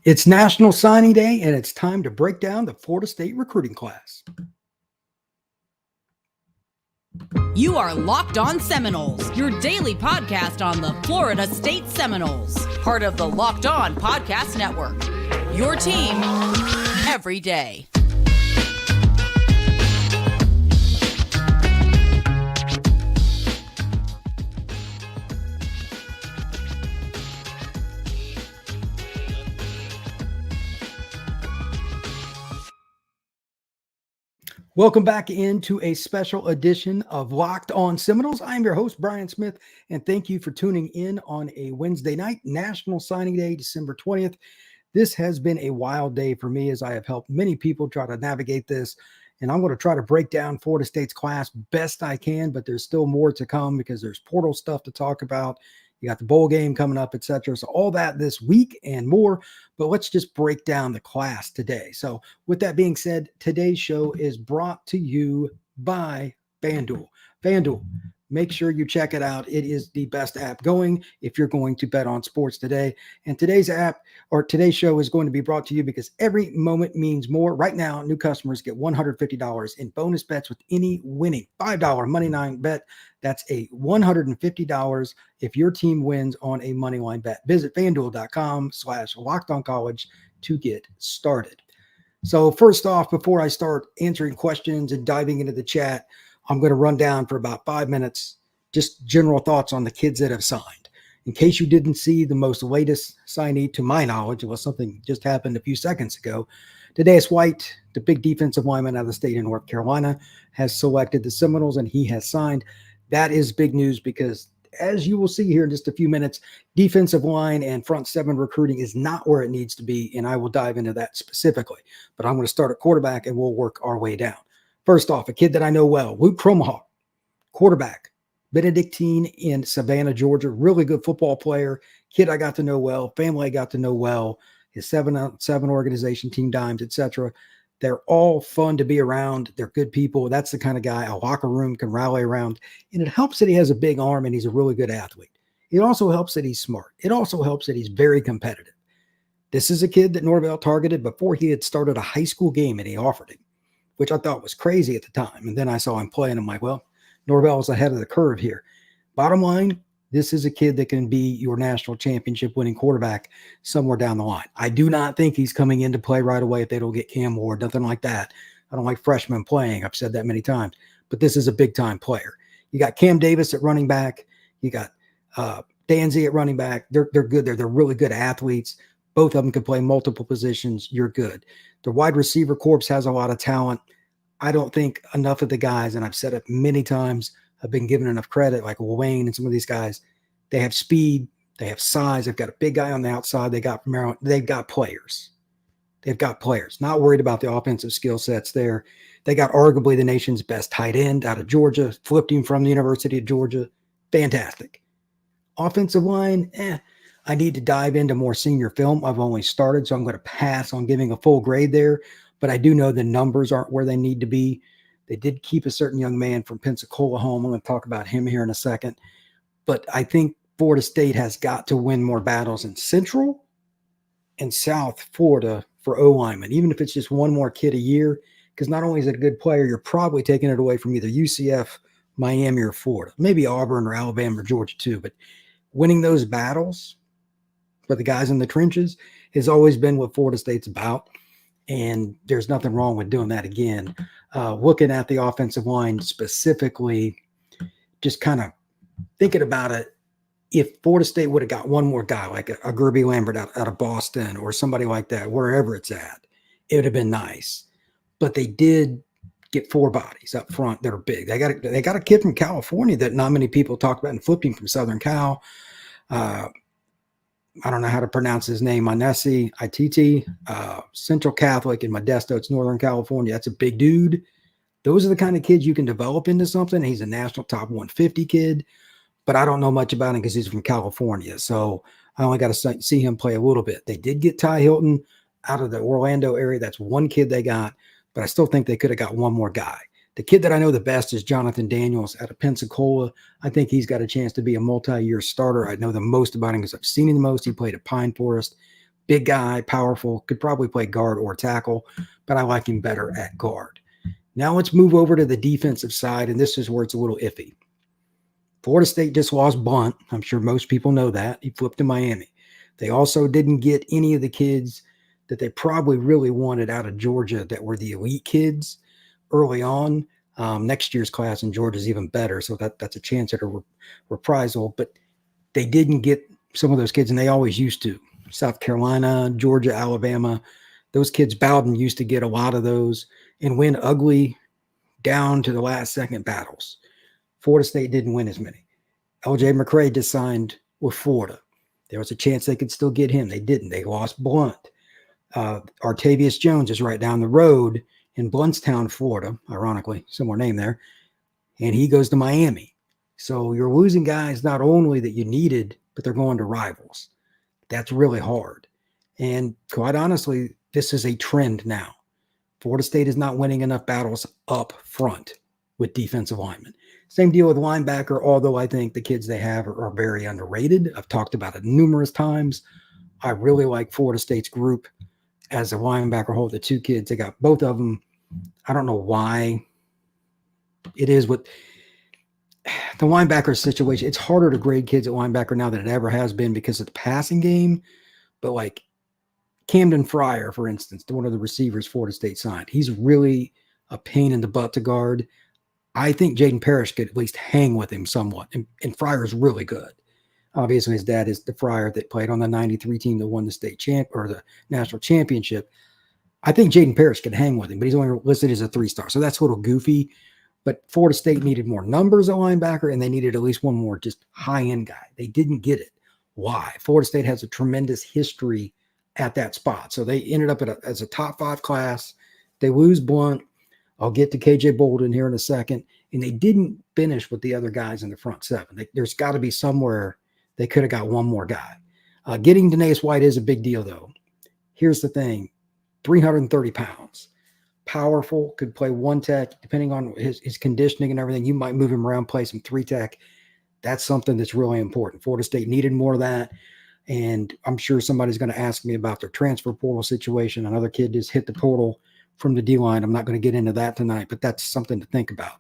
It's National Signing Day, and it's time to break down the Florida State recruiting class. You are Locked On Seminoles, your daily podcast on the Florida State Seminoles, part of the Locked On Podcast Network. Your team every day. Welcome back into a special edition of Locked On Seminoles. I'm your host, Brian Smith, and thank you for tuning in on a Wednesday night, National Signing Day, December 20th. This has been a wild day for me as I have helped many people try to navigate this, and I'm going to try to break down Florida State's class best I can, but there's still more to come because there's portal stuff to talk about. You got the bowl game coming up, etc. So all that this week and more, but let's just break down the class today. So with that being said, today's show is brought to you by FanDuel. FanDuel, make sure you check it out. It is the best app going if you're going to bet on sports today. And today's show is going to be brought to you because every moment means more. Right now, new customers get $150 in bonus bets with any winning $5 money line bet. That's a $150 if your team wins on a money line bet. Visit FanDuel.com/LockedOnCollege to get started. So first off, before I start answering questions and diving into the chat, I'm going to run down for about 5 minutes, just general thoughts on the kids that have signed. In case you didn't see the most latest signee, to my knowledge, it was something just happened a few seconds ago. Today, White, the big defensive lineman out of the state of North Carolina, has selected the Seminoles and he has signed. That is big news because, as you will see here in just a few minutes, defensive line and front seven recruiting is not where it needs to be, and I will dive into that specifically. But I'm going to start at quarterback, and we'll work our way down. First off, a kid that I know well, Luke Cromahawk, quarterback, Benedictine in Savannah, Georgia, really good football player, kid I got to know well, family I got to know well, his 7-on-7 organization, Team Dimes, etc. They're all fun to be around. They're good people. That's the kind of guy a locker room can rally around. And it helps that he has a big arm and he's a really good athlete. It also helps that he's smart. It also helps that he's very competitive. This is a kid that Norvell targeted before he had started a high school game and he offered him, which I thought was crazy at the time. And then I saw him play and I'm like, well, Norvell is ahead of the curve here. Bottom line, this is a kid that can be your national championship winning quarterback somewhere down the line. I do not think he's coming into play right away if they don't get Cam Ward, nothing like that. I don't like freshmen playing. I've said that many times, but this is a big time player. You got Cam Davis at running back. You got Danzy at running back. They're good. They're really good athletes. Both of them can play multiple positions. You're good. The wide receiver corps has a lot of talent. I don't think enough of the guys, and I've said it many times, have been given enough credit, like Wayne and some of these guys. They have speed. They have size. They've got a big guy on the outside. They got from Maryland. They've got players. Not worried about the offensive skill sets there. They got arguably the nation's best tight end out of Georgia, flipped him from the University of Georgia. Fantastic. Offensive line, I need to dive into more senior film. I've only started, so I'm going to pass on giving a full grade there. But I do know the numbers aren't where they need to be. They did keep a certain young man from Pensacola home. I'm going to talk about him here in a second. But I think Florida State has got to win more battles in Central and South Florida for O-linemen, even if it's just one more kid a year, because not only is it a good player, you're probably taking it away from either UCF, Miami, or Florida, maybe Auburn or Alabama or Georgia too. But winning those battles for the guys in the trenches has always been what Florida State's about. And there's nothing wrong with doing that again. Looking at the offensive line specifically, just kind of thinking about it, if Florida State would have got one more guy, like a Gerby Lambert out of Boston or somebody like that, wherever it's at, it would have been nice. But they did get 4 bodies up front that are big. They got a kid from California that not many people talk about and flipped him from Southern Cal. I don't know how to pronounce his name, Manesi Ititi, Central Catholic in Modesto. It's Northern California. That's a big dude. Those are the kind of kids you can develop into something. He's a national top 150 kid, but I don't know much about him because he's from California. So I only got to see him play a little bit. They did get Ty Hilton out of the Orlando area. That's one kid they got, but I still think they could have got one more guy. The kid that I know the best is Jonathan Daniels out of Pensacola. I think he's got a chance to be a multi-year starter. I know the most about him because I've seen him the most. He played at Pine Forest. big guy, powerful, could probably play guard or tackle, but I like him better at guard. Now let's move over to the defensive side, and this is where it's a little iffy. Florida State just lost Blunt. I'm sure most people know that. He flipped to Miami. They also didn't get any of the kids that they probably really wanted out of Georgia that were the elite kids early on. Next year's class in Georgia is even better, so that's a chance at a reprisal. But they didn't get some of those kids, and they always used to. South Carolina, Georgia, Alabama, those kids, Bowden used to get a lot of those and win ugly down to the last second battles. Florida State didn't win as many. LJ McCray just signed with Florida. There was a chance they could still get him. They didn't. They lost Blunt. Artavius Jones is right down the road in Bluntstown, Florida, ironically, similar name there, and he goes to Miami. So you're losing guys not only that you needed, but they're going to rivals. That's really hard. And quite honestly, this is a trend now. Florida State is not winning enough battles up front with defensive linemen. Same deal with linebacker, although I think the kids they have are very underrated. I've talked about it numerous times. I really like Florida State's group as a linebacker hold. The two kids, they got both of them. I don't know why it is what the linebacker situation. It's harder to grade kids at linebacker now than it ever has been because of the passing game. But like Camden Fryer, for instance, one of the receivers Florida State signed, he's really a pain in the butt to guard. I think Jaden Parrish could at least hang with him somewhat. And Fryer's really good. Obviously, his dad is the Fryer that played on the 93 team that won the state champ or the national championship. I think Jaden Parrish could hang with him, but he's only listed as a 3-star. So that's a little goofy. But Florida State needed more numbers at linebacker, and they needed at least one more just high-end guy. They didn't get it. Why? Florida State has a tremendous history at that spot. So they ended up as a top 5 class. They lose Blunt. I'll get to KJ Bolden here in a second. And they didn't finish with the other guys in the front 7. There's got to be somewhere they could have got one more guy. Getting Denaeus White is a big deal, though. Here's the thing. 330 pounds. Powerful, could play 1-tech. Depending on his conditioning and everything, you might move him around, play some 3-tech. That's something that's really important. Florida State needed more of that. And I'm sure somebody's going to ask me about their transfer portal situation. Another kid just hit the portal from the D-line. I'm not going to get into that tonight, but that's something to think about.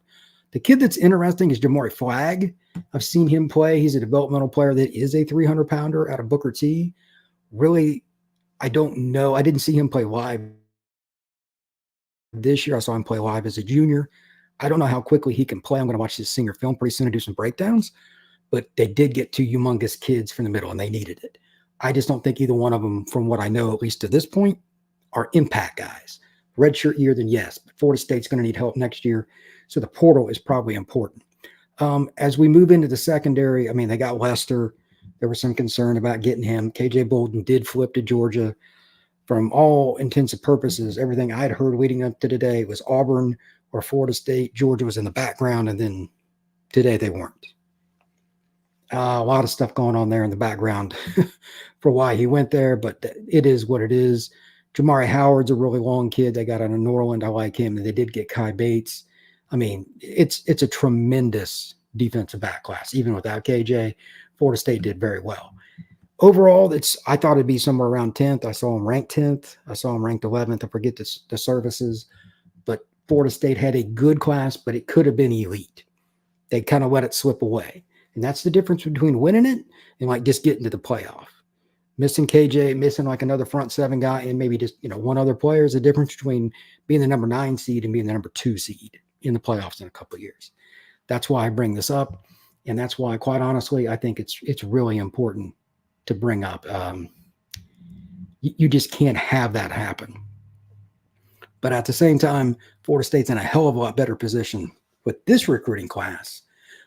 The kid that's interesting is Jamari Flagg. I've seen him play. He's a developmental player that is a 300-pounder out of Booker T. Really, I don't know. I didn't see him play live this year. I saw him play live as a junior. I don't know how quickly he can play. I'm going to watch his senior film pretty soon and do some breakdowns. But they did get 2 humongous kids from the middle, and they needed it. I just don't think either one of them, from what I know, at least to this point, are impact guys. Redshirt year, then yes. But Florida State's going to need help next year. So the portal is probably important. As we move into the secondary, I mean, they got Lester. There was some concern about getting him. KJ Bolden did flip to Georgia. From all intents and purposes, everything I'd heard leading up to today was Auburn or Florida State. Georgia was in the background, and then today they weren't. A lot of stuff going on there in the background for why he went there, but it is what it is. Jamari Howard's a really long kid. They got out of Norland. I like him. And they did get Kai Bates. I mean, it's a tremendous defensive back class. Even without KJ, Florida State did very well. Overall, I thought it'd be somewhere around 10th. I saw him ranked 10th. I saw him ranked 11th. I forget the services. But Florida State had a good class, but it could have been elite. They kind of let it slip away. And that's the difference between winning it and like just getting to the playoff. Missing KJ, missing like another front 7 guy, and maybe just one other player is the difference between being the number 9 seed and being the number 2 seed in the playoffs in a couple of years. That's why I bring this up, and that's why, quite honestly, I think it's really important to bring up. You just can't have that happen. But at the same time, Florida State's in a hell of a lot better position with this recruiting class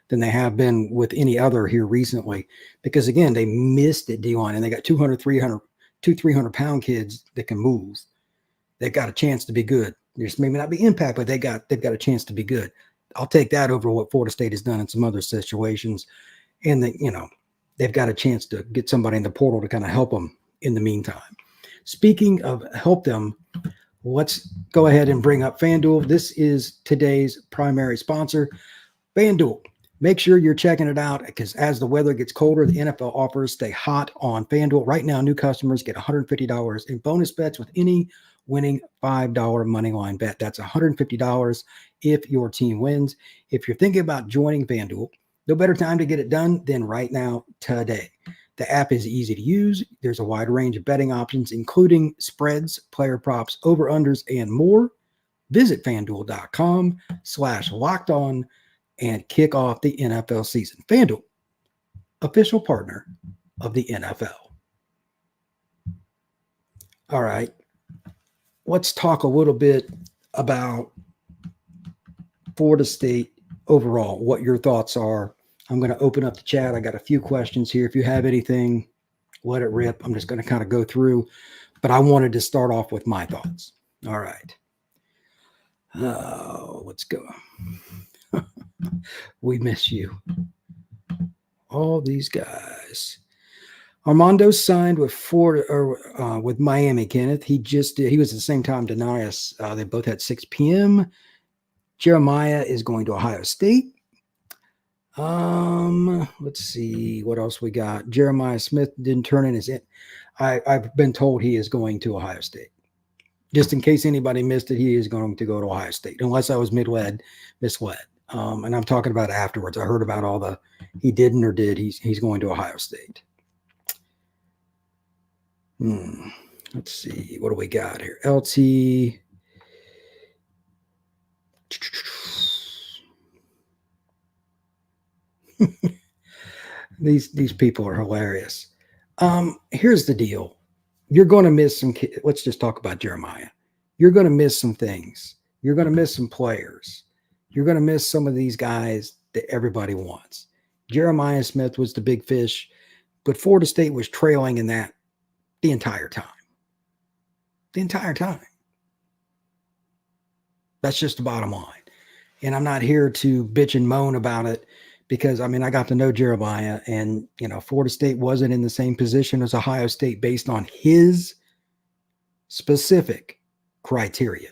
than they have been with any other here recently. Because, again, they missed at D-line, and they got 300-pound kids that can move. They've got a chance to be good. They just maybe not be impact, but they've got a chance to be good. I'll take that over what Florida State has done in some other situations. And, they've got a chance to get somebody in the portal to kind of help them in the meantime. Speaking of help them, let's go ahead and bring up FanDuel. This is today's primary sponsor. FanDuel, Make sure you're checking it out because as the weather gets colder, the NFL offers stay hot on FanDuel. Right now, new customers get $150 in bonus bets with any winning $5 money line bet. That's $150 if your team wins. If you're thinking about joining FanDuel, no better time to get it done than right now today. The app is easy to use. There's a wide range of betting options, including spreads, player props, over-unders, and more. Visit FanDuel.com/lockedon and kick off the NFL season. FanDuel, official partner of the NFL. All right. Let's talk a little bit about Florida State overall, what your thoughts are. I'm going to open up the chat. I got a few questions here. If you have anything, let it rip. I'm just going to kind of go through, but I wanted to start off with my thoughts. All right. Let's go. We miss you. All these guys. Armando signed with Florida or with Miami, Kenneth. He was at the same time Denias. They both had 6 p.m. Jeremiah is going to Ohio State. Let's see what else we got. Jeremiah Smith didn't turn in his I've been told he is going to Ohio State. Just in case anybody missed it, he is going to go to Ohio State, unless I was misled. And I'm talking about afterwards. I heard about all the he didn't or did. He's going to Ohio State. Let's see. What do we got here? LT. These people are hilarious. Here's the deal. You're going to miss some kids. Let's just talk about Jeremiah. You're going to miss some things. You're going to miss some players. You're going to miss some of these guys that everybody wants. Jeremiah Smith was the big fish, but Florida State was trailing in that the entire time. The entire time. That's just the bottom line. And I'm not here to bitch and moan about it because, I mean, I got to know Jeremiah and, Florida State wasn't in the same position as Ohio State based on his specific criteria.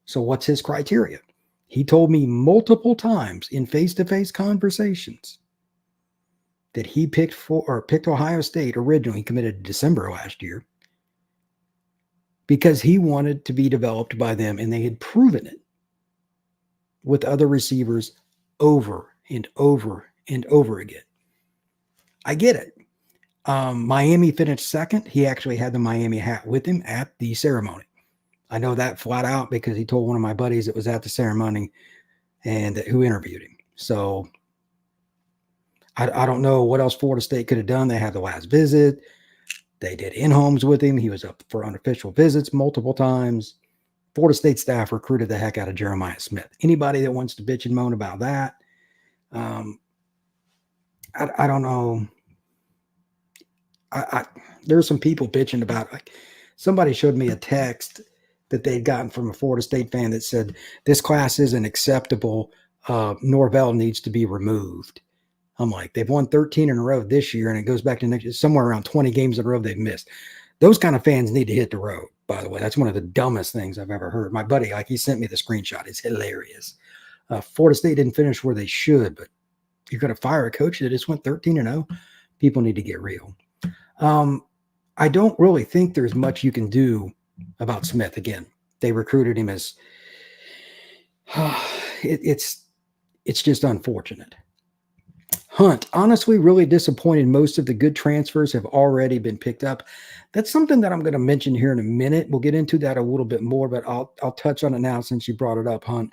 So what's his criteria? He told me multiple times in face-to-face conversations that he picked Ohio State originally. He committed in December last year because he wanted to be developed by them, and they had proven it with other receivers over and over and over again. I get it. Miami finished second. He actually had the Miami hat with him at the ceremony. I know that flat out because he told one of my buddies that was at the ceremony and who interviewed him. So I don't know what else Florida State could have done. They had the last visit. They did in-homes with him. He was up for unofficial visits multiple times. Florida State staff recruited the heck out of Jeremiah Smith. Anybody that wants to bitch and moan about that, I don't know. There's some people bitching about, like, somebody showed me a text that they'd gotten from a Florida State fan that said, this class isn't acceptable. Norvell needs to be removed. I'm like, they've won 13 in a row this year, and it goes back to somewhere around 20 games in a row they've missed. Those kind of fans need to hit the road, by the way. That's one of the dumbest things I've ever heard. My buddy, he sent me the screenshot. It's hilarious. Florida State didn't finish where they should, but you're going to fire a coach that just went 13-0? People need to get real. I don't really think there's much you can do about Smith. Again, they recruited him as it's just unfortunate. Hunt, honestly, really disappointed. Most of the good transfers have already been picked up. That's something that I'm going to mention here in a minute. We'll get into that a little bit more, but I'll touch on it now since you brought it up, Hunt.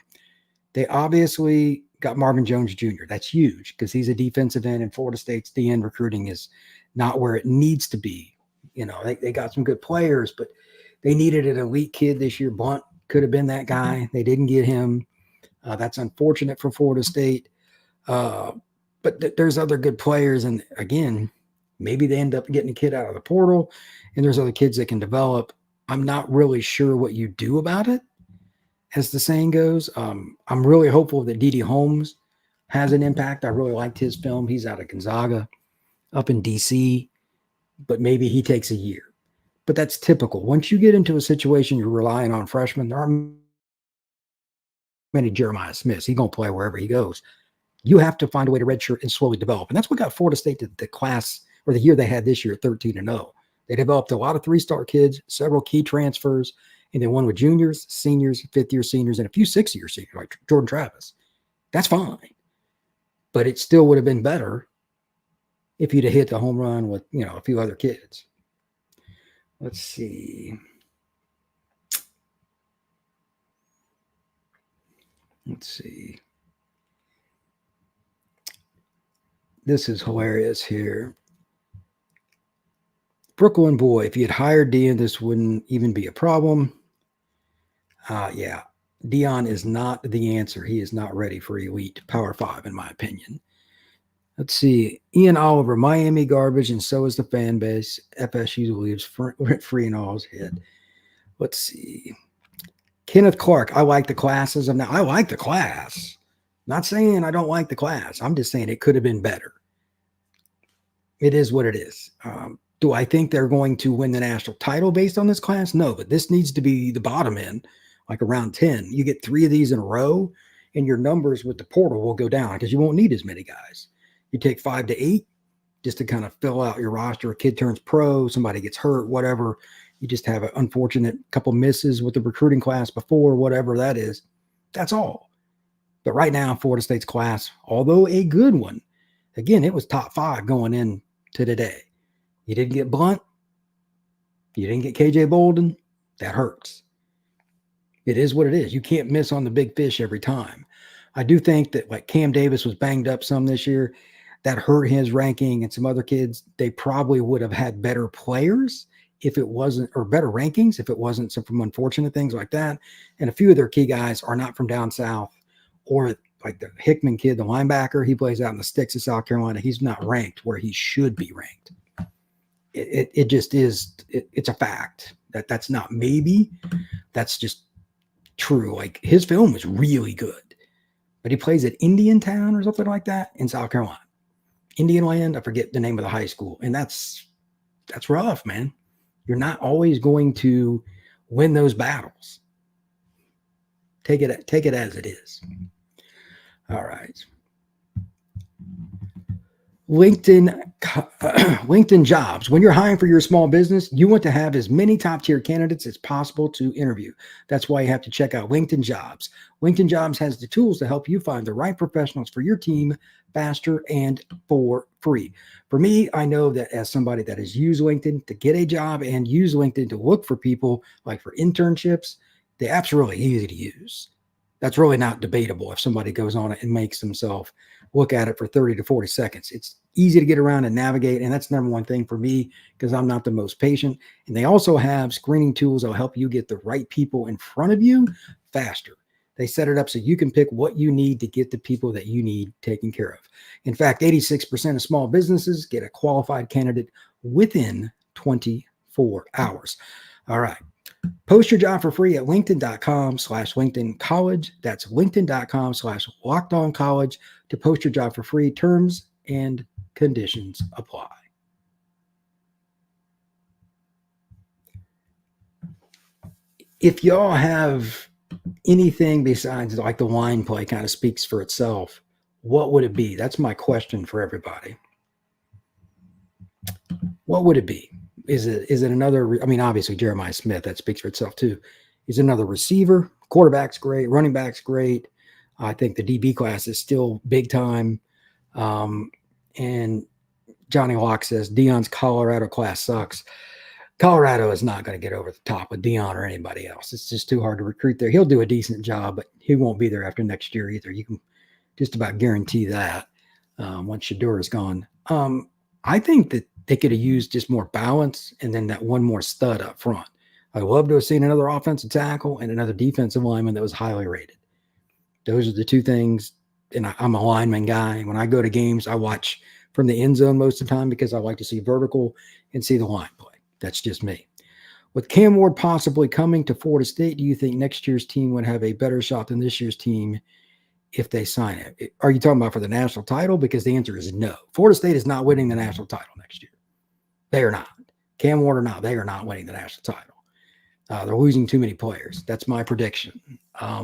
They obviously got Marvin Jones Jr. That's huge because he's a defensive end, and Florida State's DN recruiting is not where it needs to be. They got some good players, but they needed an elite kid this year. Blunt could have been that guy. They didn't get him. That's unfortunate for Florida State. But there's other good players. And again, maybe they end up getting a kid out of the portal and there's other kids that can develop. I'm not really sure what you do about it, as the saying goes. I'm really hopeful that D.D. Holmes has an impact. I really liked his film. He's out of Gonzaga up in D.C., but maybe he takes a year. But that's typical. Once you get into a situation you're relying on freshmen, there aren't many Jeremiah Smiths. He's going to play wherever he goes. You have to find a way to redshirt and slowly develop. And that's what got Florida State to the class or the year they had this year at 13-0. They developed a lot of 3-star kids, several key transfers, and they won with juniors, seniors, fifth-year seniors, and a few sixth-year seniors like Jordan Travis. That's fine. But it still would have been better if you'd have hit the home run with, a few other kids. Let's see. This is hilarious here. Brooklyn boy, if you had hired Deion, this wouldn't even be a problem. Yeah. Deion is not the answer. He is not ready for elite Power 5, in my opinion. Let's see. Ian Oliver, Miami garbage, and so is the fan base. FSU lives free in all his head. Let's see. Kenneth Clark, I like the class as of now. I like the class. Not saying I don't like the class. I'm just saying it could have been better. It is what it is. Do I think they're going to win the national title based on this class? No, but this needs to be the bottom end, like around 10. You get 3 of these in a row, and your numbers with the portal will go down because you won't need as many guys. You take 5 to 8 just to kind of fill out your roster. A kid turns pro, somebody gets hurt, whatever. You just have an unfortunate couple misses with the recruiting class before, whatever that is. That's all. But right now, Florida State's class, although a good one, again, it was top 5 going in to today. You didn't get Blunt. You didn't get KJ Bolden. That hurts. It is what it is. You can't miss on the big fish every time. I do think that like Cam Davis was banged up some this year. That hurt his ranking, and some other kids, they probably would have had better players if it wasn't, or better rankings if it wasn't some from unfortunate things like that. And a few of their key guys are not from down south, or like the Hickman kid, the linebacker, he plays out in the sticks of South Carolina. He's not ranked where he should be ranked. It just is. It's a fact that's not maybe. That's just true. Like his film was really good, but he plays at Indiantown or something like that in South Carolina. Indian Land, I forget the name of the high school. And that's rough, man. You're not always going to win those battles. Take it as it is. All right. LinkedIn jobs. When you're hiring for your small business, you want to have as many top-tier candidates as possible to interview. That's why you have to check out LinkedIn Jobs. LinkedIn Jobs has the tools to help you find the right professionals for your team faster and for free. For me, I know that as somebody that has used LinkedIn to get a job and use LinkedIn to look for people, like for internships, the app's really easy to use. That's really not debatable if somebody goes on it and makes themselves look at it for 30 to 40 seconds. It's easy to get around and navigate, and that's number one thing for me because I'm not the most patient. And they also have screening tools that will help you get the right people in front of you faster. They set it up so you can pick what you need to get the people that you need taken care of. In fact, 86% of small businesses get a qualified candidate within 24 hours. All right. Post your job for free at linkedin.com/LinkedIn College. That's linkedin.com/LockedOn College to post your job for free. Terms and conditions apply. If y'all have anything besides like the line play kind of speaks for itself, what would it be? That's my question for everybody. What would it be? Is it another? I mean, obviously Jeremiah Smith, that speaks for itself too. Is it another receiver? Quarterback's great. Running back's great. I think the DB class is still big time. And Johnny Locke says Deion's Colorado class sucks. Colorado is not going to get over the top with Deion or anybody else. It's just too hard to recruit there. He'll do a decent job, but he won't be there after next year either. You can just about guarantee that once Shador is gone. I think that they could have used just more balance and then that one more stud up front. I'd love to have seen another offensive tackle and another defensive lineman that was highly rated. Those are the two things. And I'm a lineman guy. When I go to games, I watch from the end zone most of the time because I like to see vertical and see the line play. That's just me. With Cam Ward possibly coming to Florida State, do you think next year's team would have a better shot than this year's team if they sign it? Are you talking about for the national title? Because the answer is no. Florida State is not winning the national title next year. They are not. Cam Ward or not, they are not winning the national title. They're losing too many players. That's my prediction.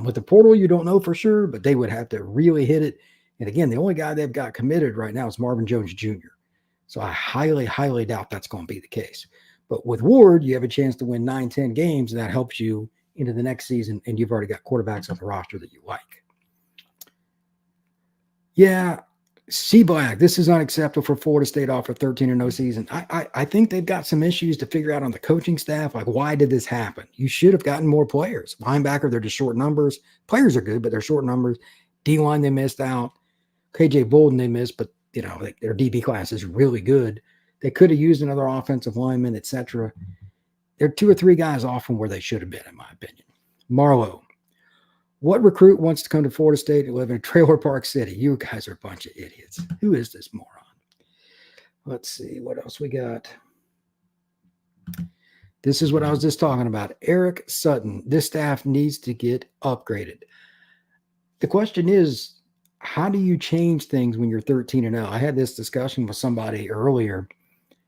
With the portal, you don't know for sure, but they would have to really hit it And again, the only guy they've got committed right now is Marvin Jones Jr. So I highly, highly doubt that's going to be the case. But with Ward, you have a chance to win 9, 10 games, and that helps you into the next season, and you've already got quarterbacks on the roster that you like. Yeah, C. Black, this is unacceptable for Florida State off a 13-0 season. I think they've got some issues to figure out on the coaching staff. Like, why did this happen? You should have gotten more players. Linebacker, they're just short numbers. Players are good, but they're short numbers. D-line, they missed out. KJ Bolden, they missed, but their DB class is really good. They could have used another offensive lineman, etc. They're 2 or 3 guys off from where they should have been, in my opinion. Marlowe, what recruit wants to come to Florida State and live in a trailer park city? You guys are a bunch of idiots. Who is this moron? Let's see what else we got. This is what I was just talking about. Eric Sutton. This staff needs to get upgraded. The question is, how do you change things when you're 13-0? I had this discussion with somebody earlier.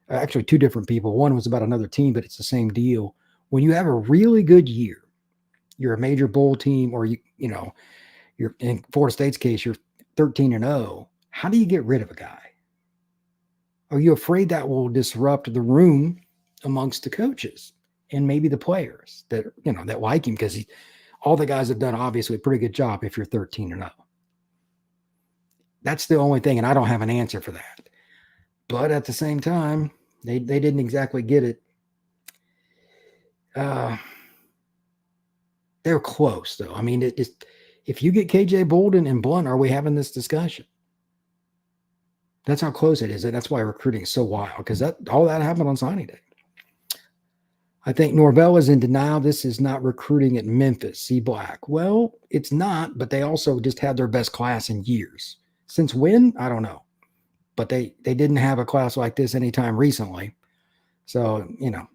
Actually, 2 different people. One was about another team, but it's the same deal. When you have a really good year, you're a major bowl team, or you're in Florida State's case, you're 13-0. How do you get rid of a guy? Are you afraid that will disrupt the room amongst the coaches and maybe the players that like him? Because all the guys have done obviously a pretty good job if you're 13-0. That's the only thing, and I don't have an answer for that. But at the same time, they didn't exactly get it. They're close, though. I mean, if you get KJ Bolden and Blunt, are we having this discussion? That's how close it is. And that's why recruiting is so wild, because all that happened on signing day. I think Norvell is in denial. This is not recruiting at Memphis. C. Black. Well, it's not, but they also just had their best class in years. Since when? I don't know. But they didn't have a class like this anytime recently. So,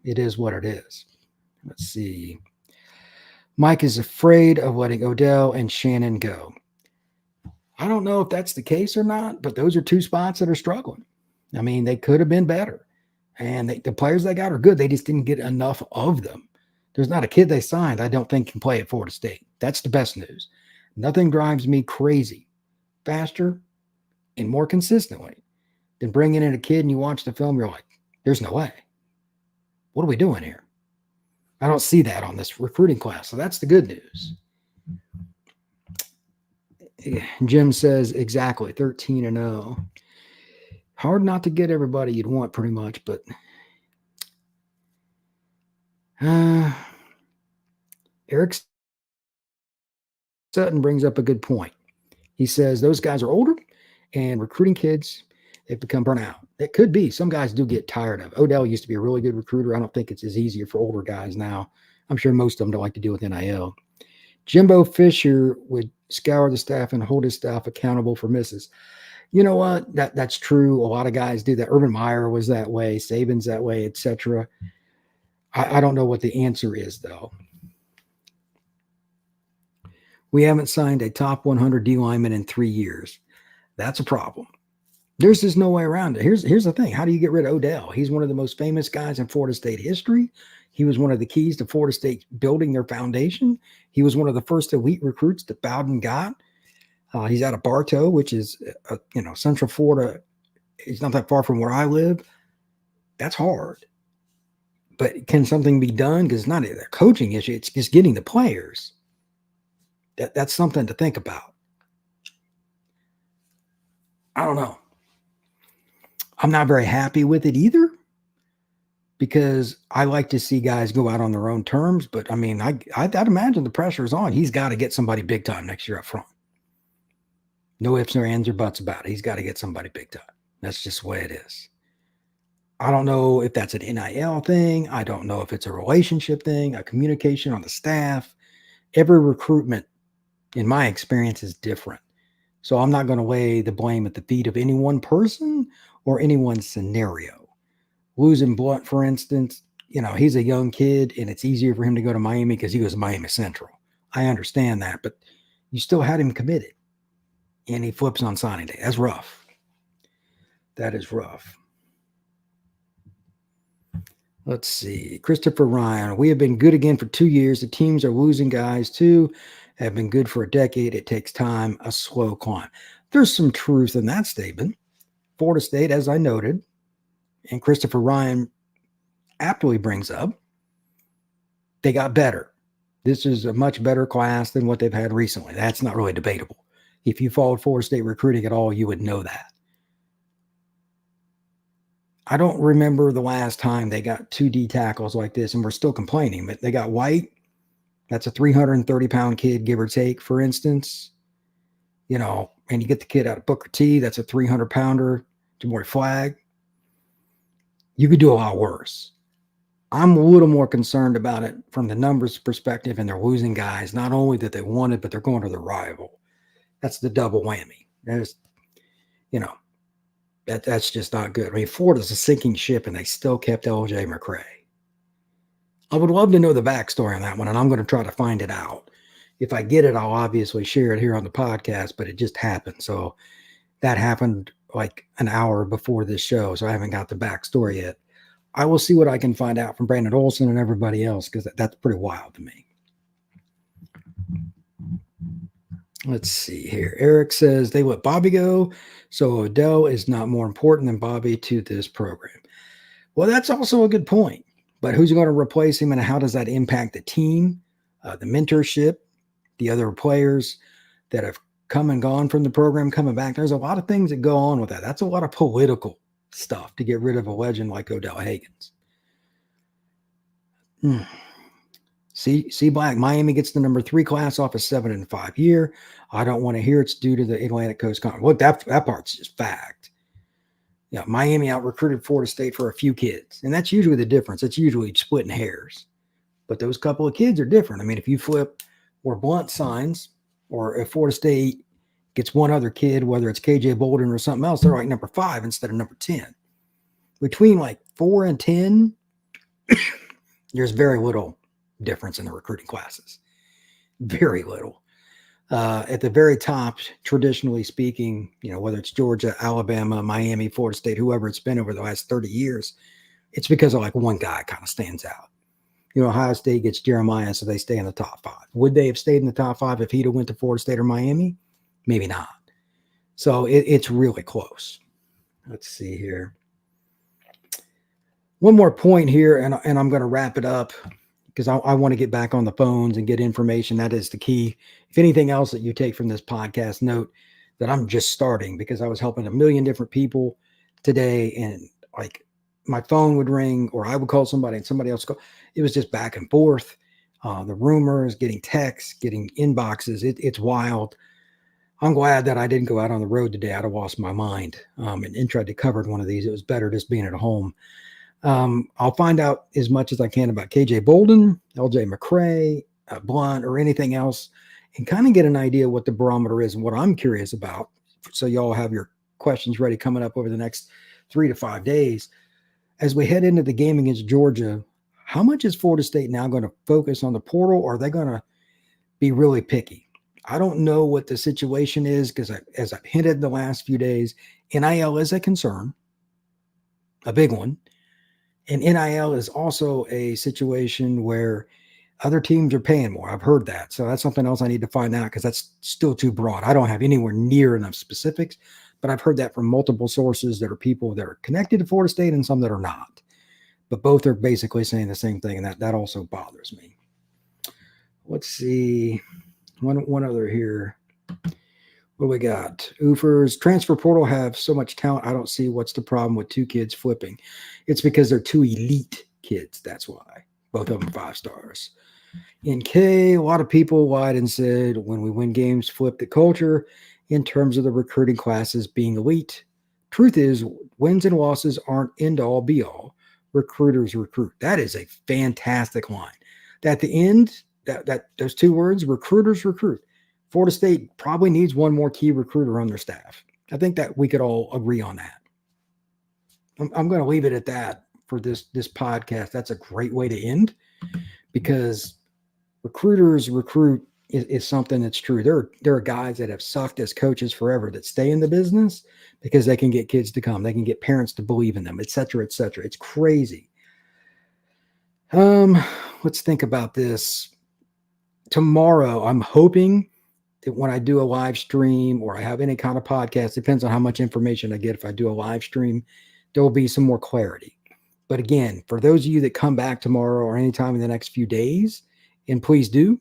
it is what it is. Let's see. Mike is afraid of letting Odell and Shannon go. I don't know if that's the case or not, but those are 2 spots that are struggling. I mean, they could have been better. And the players they got are good. They just didn't get enough of them. There's not a kid they signed I don't think can play at Florida State. That's the best news. Nothing drives me crazy faster and more consistently than bringing in a kid and you watch the film, you're like, there's no way. What are we doing here? I don't see that on this recruiting class. So that's the good news. Jim says exactly 13-0. Hard not to get everybody you'd want pretty much, but Eric Sutton brings up a good point. He says those guys are older and recruiting kids, they've become burnt out. It could be. Some guys do get tired of it. Odell used to be a really good recruiter. I don't think it's as easier for older guys now. I'm sure most of them don't like to deal with NIL. Jimbo Fisher would scour the staff and hold his staff accountable for misses. You know what? That's true. A lot of guys do that. Urban Meyer was that way. Saban's that way, etc. I don't know what the answer is, though. We haven't signed a top 100 D lineman in 3 years. That's a problem. There's just no way around it. Here's the thing. How do you get rid of Odell? He's one of the most famous guys in Florida State history. He was one of the keys to Florida State building their foundation. He was one of the first elite recruits that Bowden got. He's out of Bartow, which is, Central Florida. It's not that far from where I live. That's hard. But can something be done? Because it's not a coaching issue. It's just getting the players. That's something to think about. I don't know. I'm not very happy with it either, because I like to see guys go out on their own terms. But, I mean, I'd imagine the pressure is on. He's got to get somebody big time next year up front. No ifs, or ands, or buts about it. He's got to get somebody big time. That's just the way it is. I don't know if that's an NIL thing. I don't know if it's a relationship thing, a communication on the staff. Every recruitment, in my experience, is different. So I'm not going to lay the blame at the feet of any one person or any one scenario. Losing Blunt, for instance, he's a young kid, and it's easier for him to go to Miami because he goes to Miami Central. I understand that, but you still had him committed, and he flips on signing day. That's rough. That is rough. Let's see. Christopher Ryan. We have been good again for 2 years. The teams are losing guys too. Have been good for a decade. It takes time, a slow climb. there's some truth in that statement. Florida State, as I noted, and Christopher Ryan aptly brings up, they got better. This is a much better class than what they've had recently. That's not really debatable. If you followed Florida State recruiting at all, you would know that. I don't remember the last time they got 2 D tackles like this, and we're still complaining, but they got White. That's a 330-pound kid, give or take, for instance. You know, and you get the kid out of Booker T. That's a 300-pounder, Jamori Flagg. You could do a lot worse. I'm a little more concerned about it from the numbers perspective, and they're losing guys, not only that they wanted, but they're going to their rival. That's the double whammy. There's, you know, that's just not good. I mean, Florida's a sinking ship, and they still kept LJ McCray. I would love to know the backstory on that one, and I'm going to try to find it out. If I get it, I'll obviously share it here on the podcast, but it just happened. So that happened like an hour before this show, so I haven't got the backstory yet. I will see what I can find out from Brandon Olson and everybody else, because that's pretty wild to me. Let's see here. Eric says they let Bobby go, so Odell is not more important than Bobby to this program. Well, that's also a good point. But who's going to replace him, and how does that impact the team, the mentorship, the other players that have come and gone from the program coming back? There's a lot of things that go on with that. That's a lot of political stuff to get rid of a legend like Odell Hagins. See, Black, Miami gets the number 3 class off a 7-5 year. I don't want to hear it's due to the Atlantic Coast Conference. Look, that part's just fact. Yeah, Miami out-recruited Florida State for a few kids, and that's usually the difference. It's usually splitting hairs. But those couple of kids are different. I mean, if you flip or blunt signs, or if Florida State gets one other kid, whether it's KJ Bolden or something else, they're like number 5 instead of number 10. Between like 4 and 10, there's very little difference in the recruiting classes. Very little. At the very top, traditionally speaking, you know, whether it's Georgia, Alabama, Miami, Florida State, whoever it's been over the last 30 years, it's because of like one guy kind of stands out. You know, Ohio State gets Jeremiah, so they stay in the top 5. Would they have stayed in the top 5 if he'd have went to Florida State or Miami? Maybe not. So it's really close. Let's see here. One more point here, and I'm going to wrap it up, because I want to get back on the phones and get information. That is the key. If anything else that you take from this podcast, note that I'm just starting, because I was helping a million different people today, and like my phone would ring, or I would call somebody and somebody else go. It was just back and forth. The rumors, getting texts, getting inboxes. It's wild. I'm glad that I didn't go out on the road today. I'd have lost my mind and tried to cover one of these. It was better just being at home. I'll find out as much as I can about KJ Bolden, LJ McCray, Blunt, or anything else, and kind of get an idea what the barometer is and what I'm curious about. So y'all have your questions ready coming up over the next 3 to 5 days. As we head into the game against Georgia, how much is Florida State now going to focus on the portal, or are they going to be really picky? I don't know what the situation is, because as I've hinted the last few days, NIL is a concern, a big one. And NIL is also a situation where other teams are paying more. I've heard that. So that's something else I need to find out, because that's still too broad. I don't have anywhere near enough specifics, but I've heard that from multiple sources that are people that are connected to Florida State and some that are not. But both are basically saying the same thing, and that also bothers me. Let's see. One other here. What do we got? Oofers. Transfer portal have so much talent. I don't see what's the problem with 2 kids flipping. It's because they're 2 elite kids. That's why. Both of them 5 stars. NK, a lot of people lied and said when we win games, flip the culture in terms of the recruiting classes being elite. Truth is, wins and losses aren't end all be all. Recruiters recruit. That is a fantastic line. At the end, that those 2 words, recruiters recruit. Florida State probably needs one more key recruiter on their staff. I think that we could all agree on that. I'm going to leave it at that for this podcast. That's a great way to end, because recruiters recruit is something that's true. There are guys that have sucked as coaches forever that stay in the business because they can get kids to come. They can get parents to believe in them, et cetera, et cetera. It's crazy. Let's think about this. Tomorrow, I'm hoping that when I do a live stream or I have any kind of podcast, depends on how much information I get. If I do a live stream, there will be some more clarity. But again, for those of you that come back tomorrow or anytime in the next few days, and please do,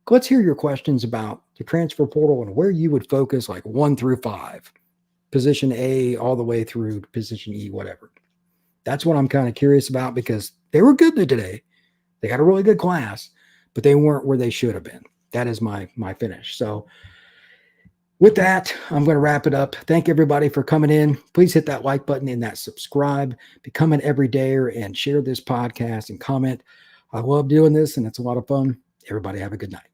let's hear your questions about the transfer portal and where you would focus, like 1 through 5, position A all the way through position E, whatever. That's what I'm kind of curious about, because they were good today. They got a really good class, but they weren't where they should have been. That is my finish. So with that, I'm going to wrap it up. Thank everybody for coming in. Please hit that like button and that subscribe. Become an everydayer and share this podcast and comment. I love doing this, and it's a lot of fun. Everybody have a good night.